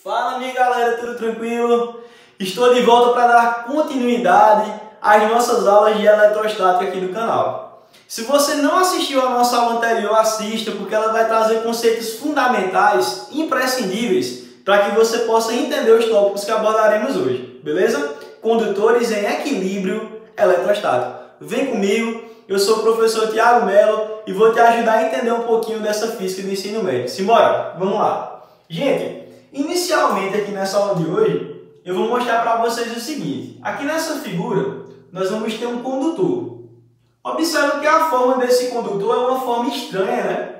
Fala minha galera, tudo tranquilo? Estou de volta para dar continuidade às nossas aulas de eletrostática aqui no canal. Se você não assistiu a nossa aula anterior, assista, porque ela vai trazer conceitos fundamentais, imprescindíveis, para que você possa entender os tópicos que abordaremos hoje, beleza? Condutores em equilíbrio eletrostático. Vem comigo, eu sou o professor Thiago Mello e vou te ajudar a entender um pouquinho dessa física do ensino médio. Simbora, vamos lá. Gente, inicialmente aqui nessa aula de hoje, eu vou mostrar para vocês o seguinte. Aqui nessa figura, nós vamos ter um condutor. Observe que a forma desse condutor é uma forma estranha, né?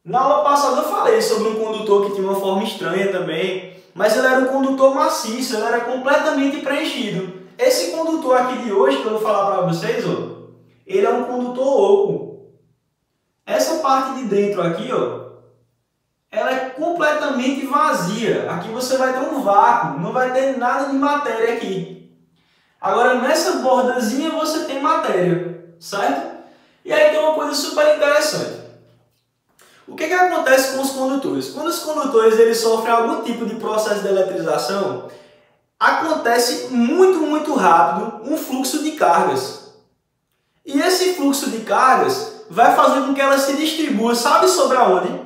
Na aula passada eu falei sobre um condutor que tinha uma forma estranha também, mas ele era um condutor maciço, ele era completamente preenchido. Esse condutor aqui de hoje, que eu vou falar para vocês, ó, ele é um condutor oco. Essa parte de dentro aqui, ó, ela é completamente vazia. Aqui você vai ter um vácuo, não vai ter nada de matéria aqui. Agora, nessa bordazinha você tem matéria, certo? E aí tem uma coisa super interessante. O que acontece com os condutores? Quando os condutores eles sofrem algum tipo de processo de eletrização, acontece muito rápido um fluxo de cargas. E esse fluxo de cargas vai fazer com que ela se distribua, sabe sobre aonde?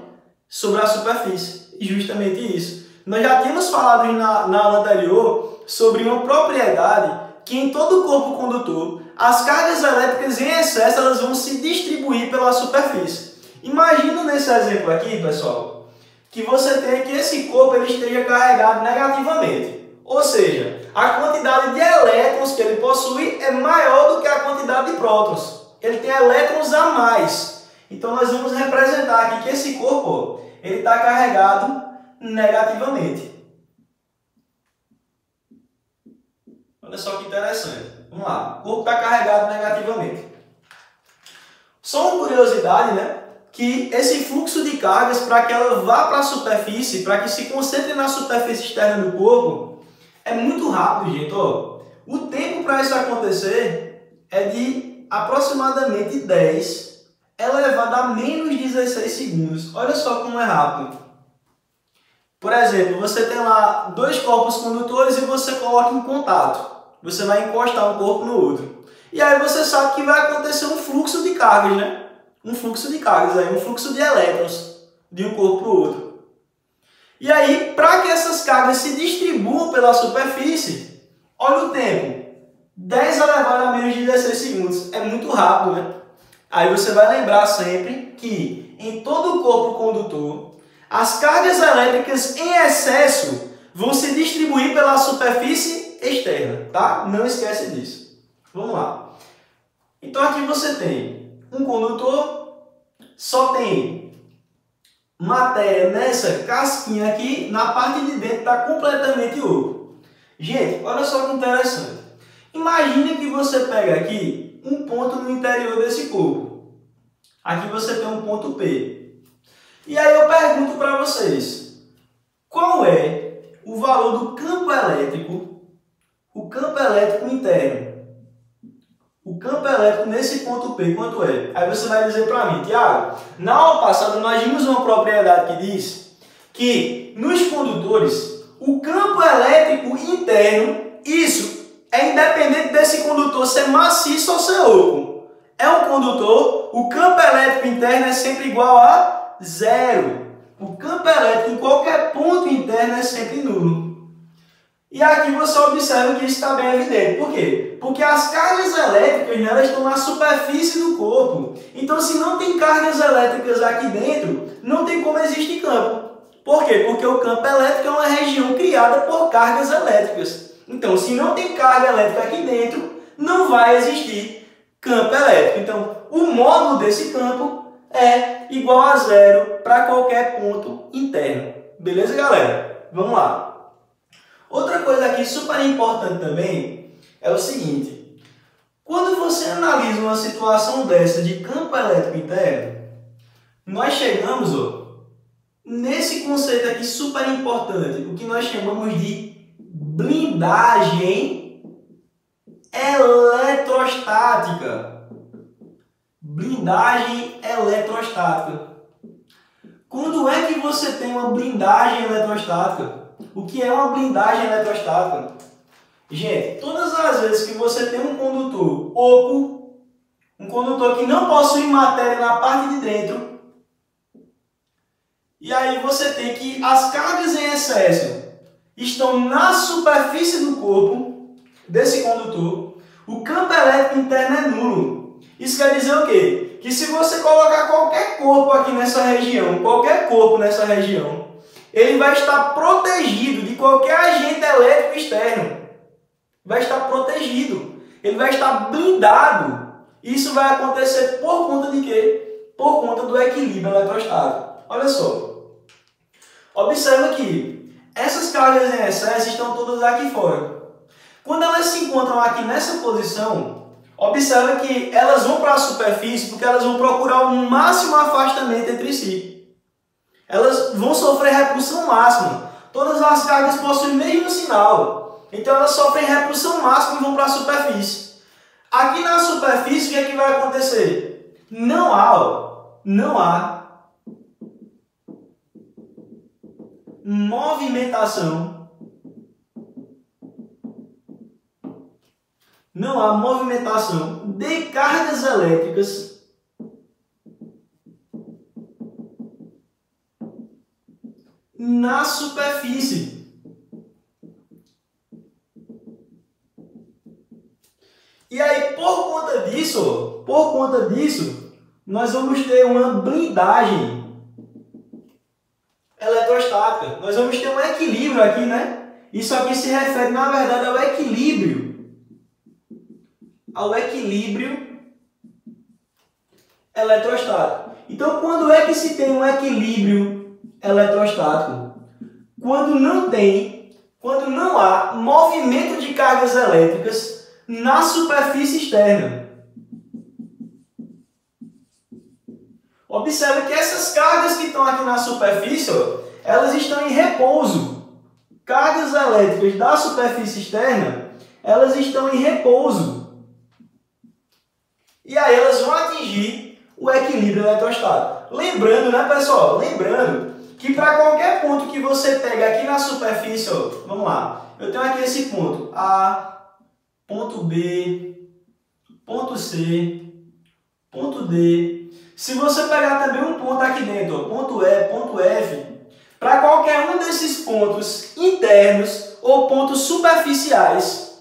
Sobre a superfície. E justamente isso. Nós já tínhamos falado na aula anterior sobre uma propriedade que em todo o corpo condutor, as cargas elétricas em excesso elas vão se distribuir pela superfície. Imagina nesse exemplo aqui, pessoal, que você tem que esse corpo ele esteja carregado negativamente. Ou seja, a quantidade de elétrons que ele possui é maior do que a quantidade de prótons. Ele tem elétrons a mais. Então nós vamos representar aqui que esse corpo ele está carregado negativamente. Olha só que interessante. Vamos lá. O corpo está carregado negativamente. Só uma curiosidade, né? Que esse fluxo de cargas, para que ela vá para a superfície, para que se concentre na superfície externa do corpo, é muito rápido, gente. Ó, o tempo para isso acontecer é de aproximadamente 10 elevado a menos 16 segundos. Olha só como é rápido. Por exemplo, você tem lá dois corpos condutores e você coloca em contato. Você vai encostar um corpo no outro. E aí você sabe que vai acontecer um fluxo de cargas, né? Um fluxo de cargas, aí, um fluxo de elétrons de um corpo para o outro. E aí, para que essas cargas se distribuam pela superfície, olha o tempo. 10 elevado a menos 16 segundos. É muito rápido, né? Aí você vai lembrar sempre que em todo o corpo condutor, as cargas elétricas em excesso vão se distribuir pela superfície externa, tá? Não esquece disso. Vamos lá. Então aqui você tem um condutor, só tem matéria nessa casquinha aqui, na parte de dentro está completamente oco. Gente, olha só que interessante. Imagine que você pega aqui um ponto no interior desse corpo. Aqui você tem um ponto P. E aí eu pergunto para vocês, qual é o valor do campo elétrico, o campo elétrico interno? O campo elétrico nesse ponto P, quanto é? Aí você vai dizer para mim, Thiago, na aula passada nós vimos uma propriedade que diz que nos condutores, o campo elétrico interno, isso é independente desse condutor ser maciço ou ser oco. É um condutor, o campo elétrico interno é sempre igual a zero. O campo elétrico em qualquer ponto interno é sempre nulo. E aqui você observa que isso está bem evidente. Por quê? Porque as cargas elétricas né, elas estão na superfície do corpo. Então, se não tem cargas elétricas aqui dentro, não tem como existir campo. Por quê? Porque o campo elétrico é uma região criada por cargas elétricas. Então, se não tem carga elétrica aqui dentro, não vai existir campo elétrico. Então, o módulo desse campo é igual a zero para qualquer ponto interno. Beleza, galera? Vamos lá. Outra coisa aqui super importante também é o seguinte. Quando você analisa uma situação dessa de campo elétrico interno, nós chegamos nesse conceito aqui super importante, o que nós chamamos de blindagem eletrostática. Blindagem eletrostática. Quando é que você tem uma blindagem eletrostática? O que é uma blindagem eletrostática? Gente, todas as vezes que você tem um condutor oco, um condutor que não possui matéria na parte de dentro, e aí você tem que as cargas em excesso estão na superfície do corpo desse condutor, o campo elétrico interno é nulo. Isso quer dizer o quê? Que se você colocar qualquer corpo aqui nessa região, qualquer corpo nessa região, ele vai estar protegido de qualquer agente elétrico externo. Vai estar protegido. Ele vai estar blindado. Isso vai acontecer por conta de quê? Por conta do equilíbrio eletrostático. Olha só. Observa que essas cargas em excesso estão todas aqui fora. Quando elas se encontram aqui nessa posição, observa que elas vão para a superfície porque elas vão procurar o máximo afastamento entre si. Elas vão sofrer repulsão máxima. Todas as cargas possuem o mesmo sinal. Então elas sofrem repulsão máxima e vão para a superfície. Aqui na superfície, o que é que vai acontecer? Não há movimentação. Não há movimentação de cargas elétricas na superfície. E aí, por conta disso, nós vamos ter uma blindagem eletrostática. Nós vamos ter um equilíbrio aqui, né? Isso aqui se refere, na verdade, ao equilíbrio eletrostático. Então, quando é que se tem um equilíbrio eletrostático? Quando não há movimento de cargas elétricas na superfície externa. Observe que essas cargas que estão aqui na superfície, elas estão em repouso. Cargas elétricas da superfície externa, elas estão em repouso. E aí elas vão atingir o equilíbrio eletrostático. Lembrando, né, pessoal? Lembrando que para qualquer ponto que você pega aqui na superfície, vamos lá. Eu tenho aqui esse ponto A, ponto B, ponto C, ponto D. Se você pegar também um ponto aqui dentro, ponto E, ponto F, para qualquer um desses pontos internos ou pontos superficiais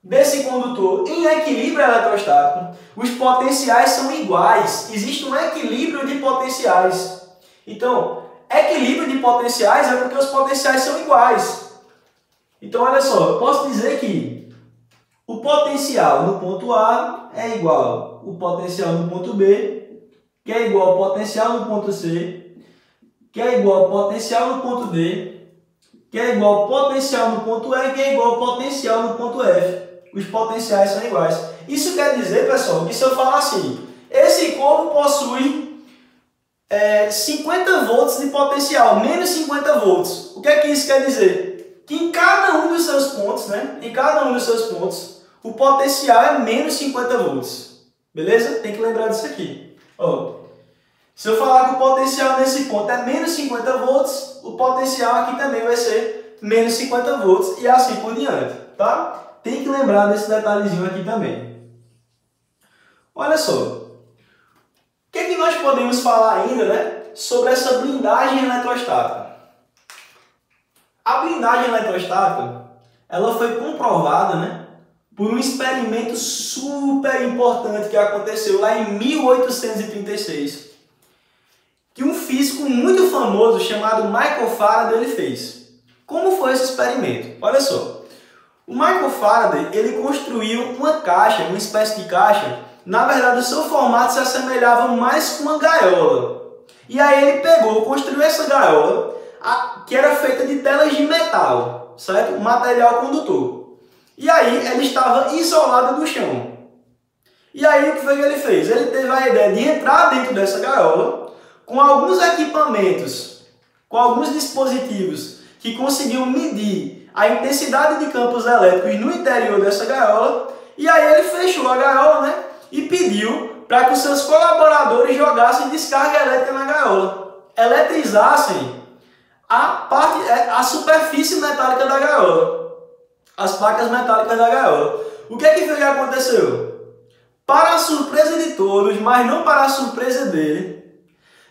desse condutor em equilíbrio eletrostático, os potenciais são iguais. Existe um equilíbrio de potenciais. Então, equilíbrio de potenciais é porque os potenciais são iguais. Então, olha só, eu posso dizer que o potencial no ponto A é igual ao potencial no ponto B, que é igual ao potencial no ponto C, que é igual ao potencial no ponto D, que é igual ao potencial no ponto E, que é igual ao potencial no ponto F. Os potenciais são iguais. Isso quer dizer, pessoal, que se eu falar assim, esse corpo possui 50 volts de potencial, menos 50 volts. O que é que isso quer dizer? Que em cada um dos seus pontos, o potencial é menos 50 volts. Beleza? Tem que lembrar disso aqui. Se eu falar que o potencial nesse ponto é menos 50 volts, o potencial aqui também vai ser menos 50 volts e assim por diante, tá? Tem que lembrar desse detalhezinho aqui também. Olha só. O que é que nós podemos falar ainda, né, sobre essa blindagem eletrostática? A blindagem eletrostática, ela foi comprovada, né, por um experimento super importante que aconteceu lá em 1836. Que um físico muito famoso chamado Michael Faraday ele fez. Como foi esse experimento? Olha só. O Michael Faraday ele construiu uma caixa, uma espécie de caixa. Na verdade, o seu formato se assemelhava mais com uma gaiola. E aí ele construiu essa gaiola, que era feita de telas de metal, certo? Material condutor. E aí ela estava isolada do chão. E aí o que foi que ele fez? Ele teve a ideia de entrar dentro dessa gaiola com alguns equipamentos, com alguns dispositivos que conseguiam medir a intensidade de campos elétricos no interior dessa gaiola. E aí ele fechou a gaiola, né? E pediu para que os seus colaboradores jogassem descarga elétrica na gaiola. eletrizassem a superfície metálica da gaiola, as placas metálicas da gaiola. O que é que foi que aconteceu? Para a surpresa de todos, mas não para a surpresa dele,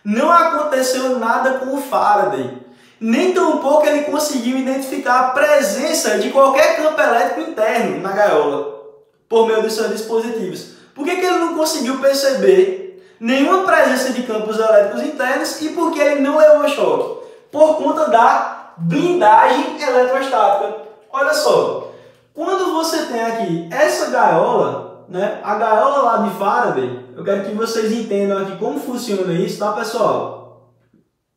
não aconteceu nada com o Faraday. Nem tampouco ele conseguiu identificar a presença de qualquer campo elétrico interno na gaiola, por meio dos seus dispositivos. Por que ele não conseguiu perceber nenhuma presença de campos elétricos internos e por que ele não levou choque? Por conta da blindagem eletrostática. Olha só, quando você tem aqui essa gaiola, né, a gaiola lá de Faraday, eu quero que vocês entendam aqui como funciona isso, tá, pessoal?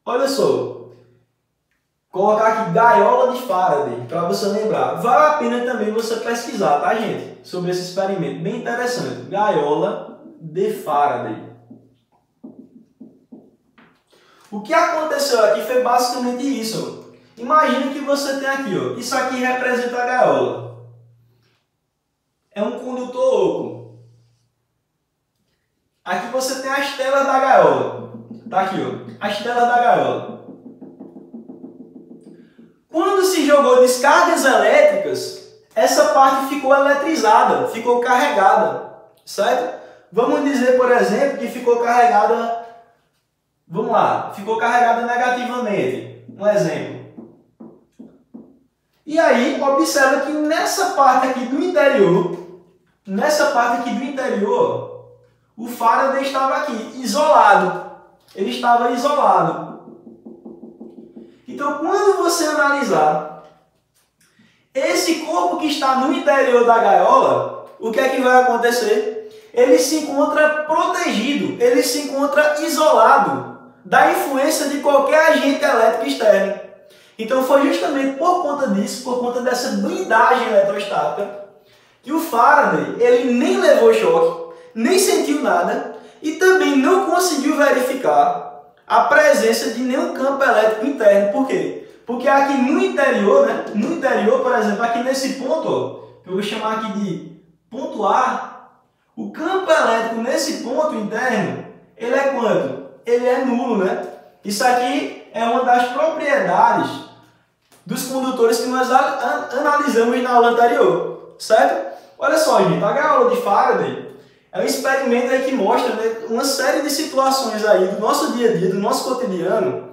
Olha só. Colocar aqui gaiola de Faraday, para você lembrar. Vale a pena também você pesquisar, tá, gente? Sobre esse experimento. Bem interessante. Gaiola de Faraday. O que aconteceu aqui foi basicamente isso. Imagina que você tem aqui, ó. Isso aqui representa a gaiola. É um condutor oco. Aqui você tem as telas da gaiola. Tá aqui, ó. As telas da gaiola. Quando se jogou descargas elétricas, essa parte ficou eletrizada, ficou carregada, certo? Vamos dizer, por exemplo, que ficou carregada, vamos lá, ficou carregada negativamente, um exemplo. E aí, observa que nessa parte aqui do interior, o Faraday estava aqui, isolado. Ele estava isolado. Então, quando você analisar esse corpo que está no interior da gaiola, o que é que vai acontecer? Ele se encontra protegido, ele se encontra isolado da influência de qualquer agente elétrico externo. Então, foi justamente por conta disso, por conta dessa blindagem eletrostática, que o Faraday ele nem levou choque, nem sentiu nada e também não conseguiu verificar a presença de nenhum campo elétrico interno. Por quê? Porque aqui no interior, né? No interior, por exemplo, aqui nesse ponto, ó, que eu vou chamar aqui de ponto A, o campo elétrico nesse ponto interno, ele é quanto? Ele é nulo, né? Isso aqui é uma das propriedades dos condutores que nós analisamos na aula anterior, certo? Olha só, gente, a gaiola de Faraday é um experimento aí que mostra, né, uma série de situações aí do nosso dia a dia, do nosso cotidiano,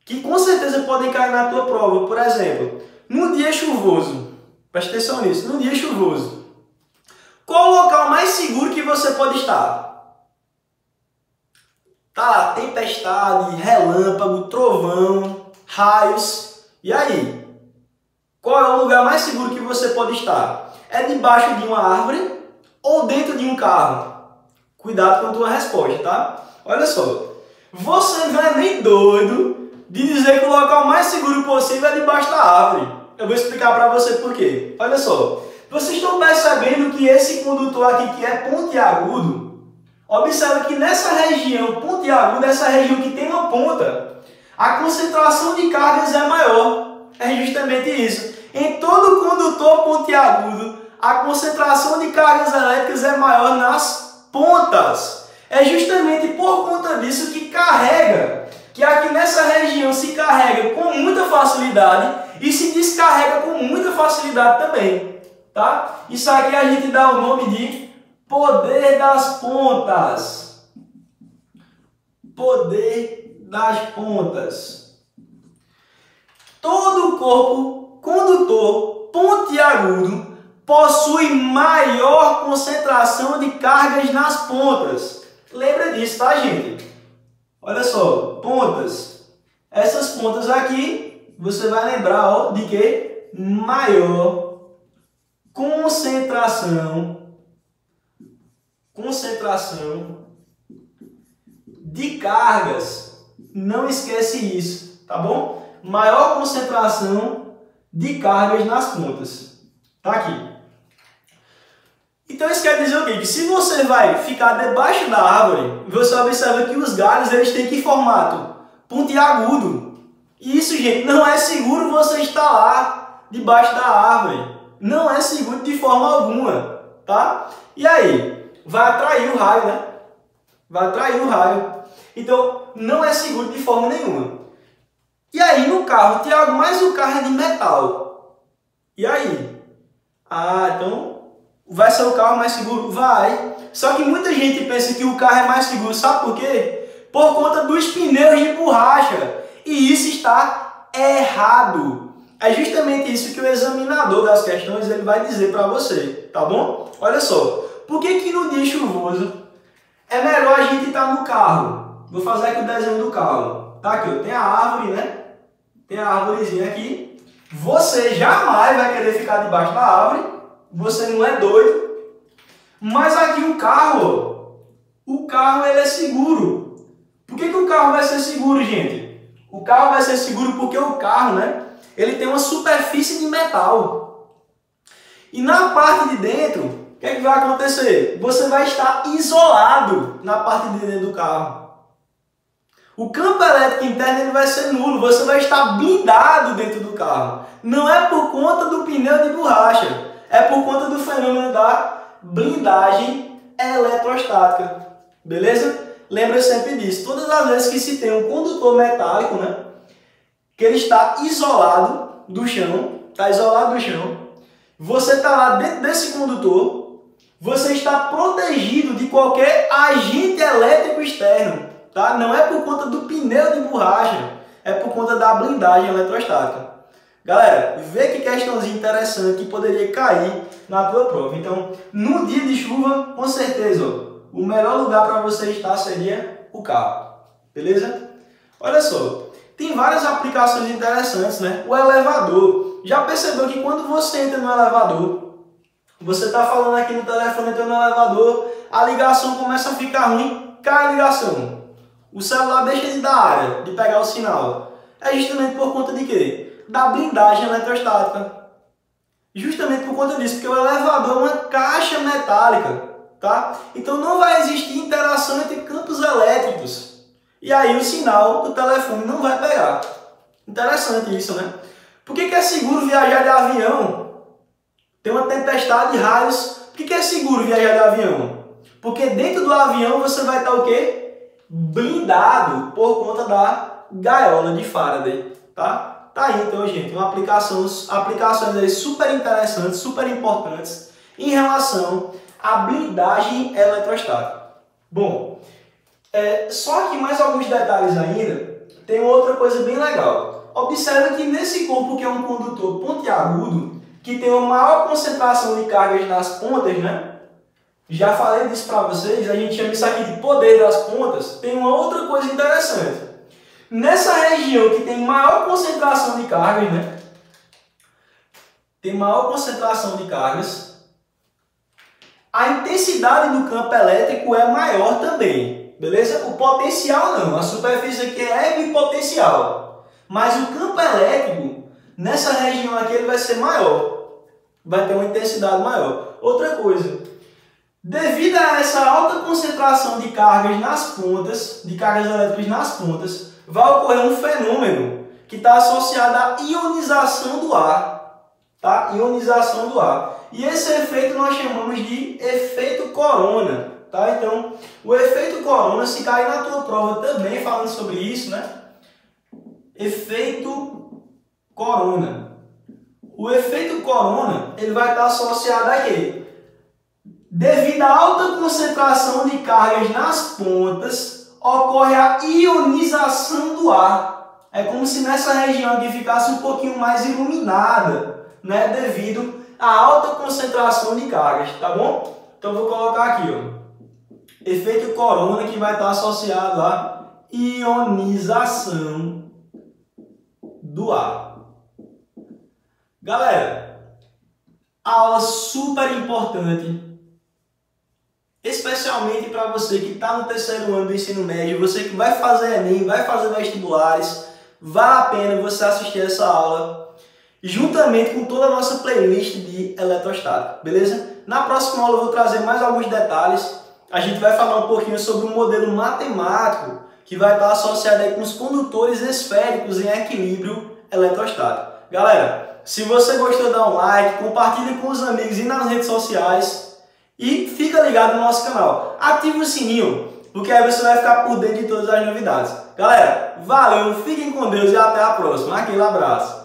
que com certeza podem cair na tua prova. Por exemplo, num dia chuvoso, preste atenção nisso, num dia chuvoso, qual o local mais seguro que você pode estar? Tá lá, tempestade, relâmpago, trovão, raios, e aí? Qual é o lugar mais seguro que você pode estar? É debaixo de uma árvore ou dentro de um carro? Cuidado com a tua resposta, tá? Olha só, você não é nem doido de dizer que o local mais seguro possível é debaixo da árvore. Eu vou explicar para você por quê. Olha só, vocês estão percebendo que esse condutor aqui que é pontiagudo, observa que nessa região pontiaguda, essa região que tem uma ponta, a concentração de cargas é maior. É justamente isso. Em todo condutor pontiagudo, a concentração de cargas elétricas é maior nas pontas. É justamente por conta disso que carrega, que aqui nessa região se carrega com muita facilidade e se descarrega com muita facilidade também, tá? Isso aqui a gente dá o nome de poder das pontas. Poder das pontas. Todo corpo condutor pontiagudo possui maior concentração de cargas nas pontas. Lembra disso, tá, gente? Olha só, pontas. Essas pontas aqui, você vai lembrar, ó, de que maior concentração de cargas. Não esquece isso, tá bom? Maior concentração de cargas nas pontas. Tá aqui. Então isso quer dizer o quê? Que se você vai ficar debaixo da árvore, você observa que os galhos eles têm que formato pontiagudo. E isso, gente, não é seguro você estar lá debaixo da árvore. Não é seguro de forma alguma, tá? E aí? Vai atrair o raio, né? Vai atrair o raio. Então, não é seguro de forma nenhuma. E aí, no carro, Tiago, mas o carro é de metal. E aí? Ah, então vai ser o carro mais seguro? Vai. Só que muita gente pensa que o carro é mais seguro. Sabe por quê? Por conta dos pneus de borracha. E isso está errado. É justamente isso que o examinador das questões ele vai dizer para você, tá bom? Olha só, por que no dia chuvoso é melhor a gente estar no carro? Vou fazer aqui o desenho do carro. Tá aqui, ó, tem a árvore, né? Tem a árvorezinha aqui. Você jamais vai querer ficar debaixo da árvore. Você não é doido. Mas aqui o carro ele é seguro. Por que o carro vai ser seguro, gente? O carro vai ser seguro porque o carro, né? Ele tem uma superfície de metal. E na parte de dentro, o que é que vai acontecer? Você vai estar isolado na parte de dentro do carro. O campo elétrico interno ele vai ser nulo. Você vai estar blindado dentro do carro. Não é por conta do pneu de borracha. É por conta do fenômeno da blindagem eletrostática. Beleza? Lembra sempre disso. Todas as vezes que se tem um condutor metálico, né? Que ele está isolado do chão, você está lá dentro desse condutor, você está protegido de qualquer agente elétrico externo, tá? Não é por conta do pneu de borracha, é por conta da blindagem eletrostática. Galera, vê que questãozinha interessante que poderia cair na tua prova. Então, no dia de chuva, com certeza, ó, o melhor lugar para você estar seria o carro, beleza? Olha só. Tem várias aplicações interessantes, né? O elevador. Já percebeu que quando você entra no elevador, você está falando aqui no telefone, entra no elevador, a ligação começa a ficar ruim, cai a ligação. O celular deixa de dar área, de pegar o sinal. É justamente por conta de quê? Da blindagem eletrostática. Justamente por conta disso, porque o elevador é uma caixa metálica, tá? Então não vai existir interação entre campos elétricos. E aí o sinal do telefone não vai pegar. Interessante isso, né? Por que é seguro viajar de avião? Tem uma tempestade de raios. Por que é seguro viajar de avião? Porque dentro do avião você vai estar o quê? Blindado por conta da gaiola de Faraday. Tá aí então, gente, uma aplicações aí super interessantes, super importantes em relação à blindagem eletrostática. Bom, só que mais alguns detalhes ainda, tem outra coisa bem legal. Observe que nesse corpo que é um condutor pontiagudo, que tem uma maior concentração de cargas nas pontas, né? Já falei disso para vocês, a gente chama isso aqui de poder das pontas. Tem uma outra coisa interessante. Nessa região que tem maior concentração de cargas, né? Tem maior concentração de cargas, a intensidade do campo elétrico é maior também. Beleza? O potencial não, a superfície aqui é bipotencial. Mas o campo elétrico, nessa região aqui, ele vai ser maior. Vai ter uma intensidade maior. Outra coisa, devido a essa alta concentração de cargas nas pontas, de cargas elétricas nas pontas, vai ocorrer um fenômeno que está associado à ionização do ar. Tá? Ionização do ar. E esse efeito nós chamamos de efeito corona. Tá? Então, o efeito corona, se cair na tua prova também falando sobre isso, né? Efeito corona. O efeito corona, ele vai estar associado a quê? Devido à alta concentração de cargas nas pontas, ocorre a ionização do ar. É como se nessa região aqui ficasse um pouquinho mais iluminada, né? Devido à alta concentração de cargas, tá bom? Então, vou colocar aqui, ó. Efeito corona, que vai estar associado à ionização do ar. Galera, aula super importante, especialmente para você que está no terceiro ano do ensino médio, você que vai fazer Enem, vai fazer vestibulares, vale a pena você assistir essa aula, juntamente com toda a nossa playlist de eletrostática, beleza? Na próxima aula eu vou trazer mais alguns detalhes. A gente vai falar um pouquinho sobre um modelo matemático que vai estar associado aí com os condutores esféricos em equilíbrio eletrostático. Galera, se você gostou, dá um like, compartilhe com os amigos e nas redes sociais e fica ligado no nosso canal. Ative o sininho porque aí você vai ficar por dentro de todas as novidades. Galera, valeu, fiquem com Deus e até a próxima. Aquele abraço.